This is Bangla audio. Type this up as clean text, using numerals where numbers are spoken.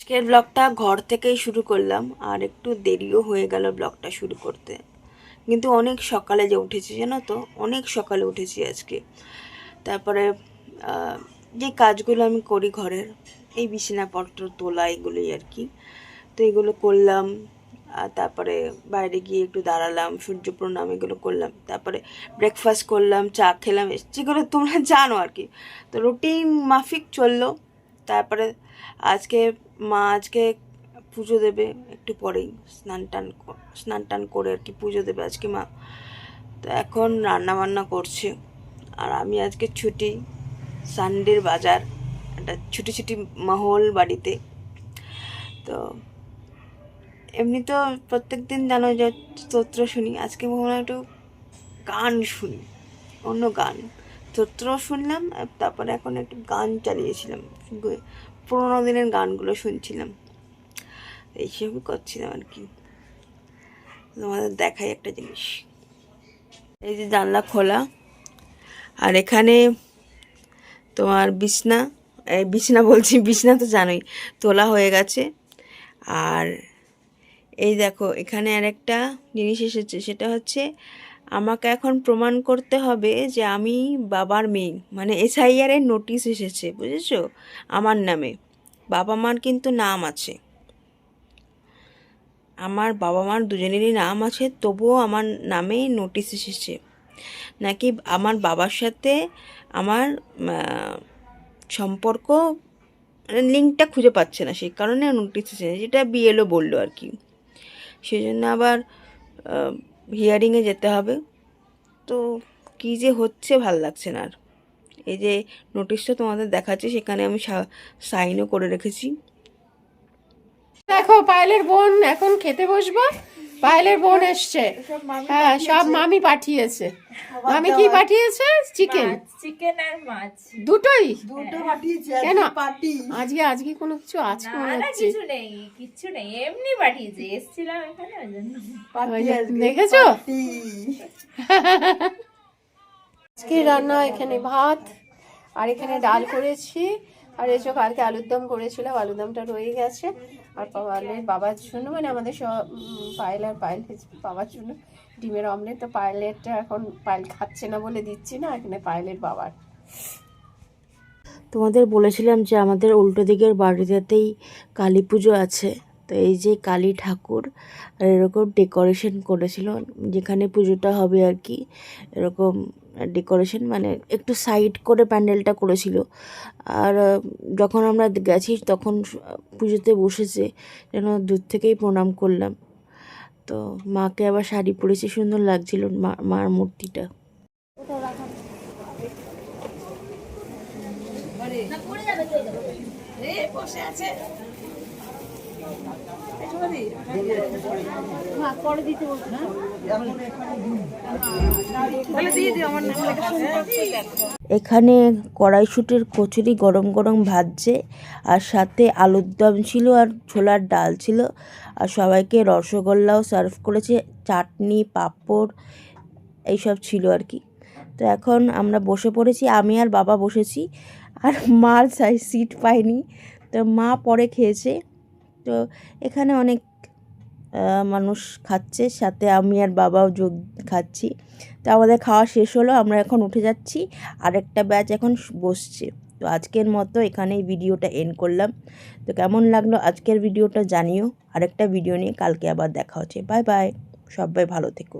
আজকের ব্লগটা ঘর থেকেই শুরু করলাম, আর একটু দেরিও হয়ে গেল ব্লগটা শুরু করতে। কিন্তু অনেক সকালে যে উঠেছি জানো তো, অনেক সকালে উঠেছি আজকে। তারপরে যে কাজগুলো আমি করি ঘরের, এই বিছানাপত্র তোলা এগুলোই আর কি, তো এগুলো করলাম। আর তারপরে বাইরে গিয়ে একটু দাঁড়ালাম, সূর্য প্রণাম এগুলো করলাম, তারপরে ব্রেকফাস্ট করলাম, চা খেলাম, যেগুলো তোমরা জানো আর কি। তো রুটিন মাফিক চললো। তারপরে আজকে পুজো দেবে একটু পরেই, স্নান টান করে আর কি পুজো দেবে আজকে মা। তো এখন রান্না বান্না করছে, আর আমি আজকে ছুটি, সানডের বাজার, একটা ছুটি ছুটি মহল বাড়িতে। তো এমনি তো প্রত্যেক দিন জানো যে স্তোত্র শুনি, আজকে মনে হয় একটু গান শুনি, অন্য গান। স্তোত্র শুনলাম, তারপরে এখন একটু গান চালিয়েছিলাম, পুরোনো দিনের গানগুলো শুনছিলাম, এইসবই করছিলাম আর কি। তোমাদের দেখাই একটা জিনিস, এই যে জানলা খোলা, আর এখানে তোমার বিছনা বলছি, বিছনা তো জানোই তোলা হয়ে গেছে। আর এই দেখো এখানে আরেকটা জিনিস এসেছে, সেটা হচ্ছে আমাকে এখন প্রমাণ করতে হবে যে আমি বাবার মেয়ে, মানে SIR এর নোটিশ এসেছে, বুঝেছো, আমার নামে। বাবা মার কিন্তু নাম আছে, আমার বাবা মার দুজনেরই নাম আছে, তবুও আমার নামেই নোটিশ এসেছে। নাকি আমার বাবার সাথে আমার সম্পর্ক, লিঙ্কটা খুঁজে পাচ্ছে না, সেই কারণে নোটিশ এসেছে, যেটা BLO বললো আর কি। সেই জন্য আবার হিয়ারিংয়ে যেতে হবে। তো কী যে হচ্ছে ভাল লাগছে না আর। এই যে নোটিশটা তোমাদের দেখাচ্ছি, সেখানে আমি সাইনও করে রেখেছি। দেখো পায়েলের বোন এখন খেতে বসবো। পায়েলের বোন এসছে, হ্যাঁ সব মামি পাঠিয়েছে। মামি কি পাঠিয়েছে? চিকেন আর মাছ দুটোই পাঠিয়েছে। কেন আজকে কোনো কিছু আছে মনে হচ্ছে? কিছু নেই, এমনি পাঠিয়েছে, এসেছিলাম এখানে ওই জন্য। দেখেছো? আজকে রান্না এখানে ভাত, আর এখানে ডাল করেছি, আর এই যে কালকে আলুর দম করেছিলাম, আলুর দমটা রয়ে গেছে। আর পায়েলের বাবার জন্য, মানে আমাদের সব পায়েল বাবার জন্য ডিমের অমলেট। তো পায়েলেরটা এখন পায়েল খাচ্ছে না বলে দিচ্ছি না, এখানে পায়েলের বাবার। তোমাদের বলেছিলাম যে আমাদের উল্টো দিকের বাড়িটাতেই কালী পুজো আছে। তো এই যে কালী ঠাকুর, আর এরকম ডেকোরেশন করেছিল, যেখানে পুজোটা হবে আর কি, এরকম ডেকোরেশন, মানে একটু সাইড করে প্যান্ডেলটা করেছিল। আর যখন আমরা গেছি তখন পুজোতে বসেছে, যেন দূর থেকেই প্রণাম করলাম। তো মাকে আবার শাড়ি পরেছি, সুন্দর লাগছিল মার মূর্তিটা। এখানে কড়াইশুঁটির কচুরি গরম গরম ভাজছে, আর সাথে আলুর দম ছিল, আর ছোলার ডাল ছিল, আর সবাইকে রসগোল্লাও সার্ভ করেছে, চাটনি পাঁপড় এইসব ছিল আর কি। তো এখন আমরা বসে পড়েছি, আমি আর বাবা বসেছি, আর মার সিট পাইনি, তো মা পরে খেয়েছে। তো এখানে অনেক মানুষ খাচ্ছে, সাথে আমি আর বাবাও যোগ খাচ্ছি। তো আমাদের খাওয়া শেষ হলো, আমরা এখন উঠে যাচ্ছি, আরেকটা ব্যাচ এখন বসছে। তো আজকের মতো এখানেই ভিডিওটা এন্ড করলাম। তো কেমন লাগলো আজকের ভিডিওটা জানিও। আরেকটা ভিডিও নিয়ে কালকে আবার দেখা হচ্ছে। বাই বাই, সবাই ভালো থেকো।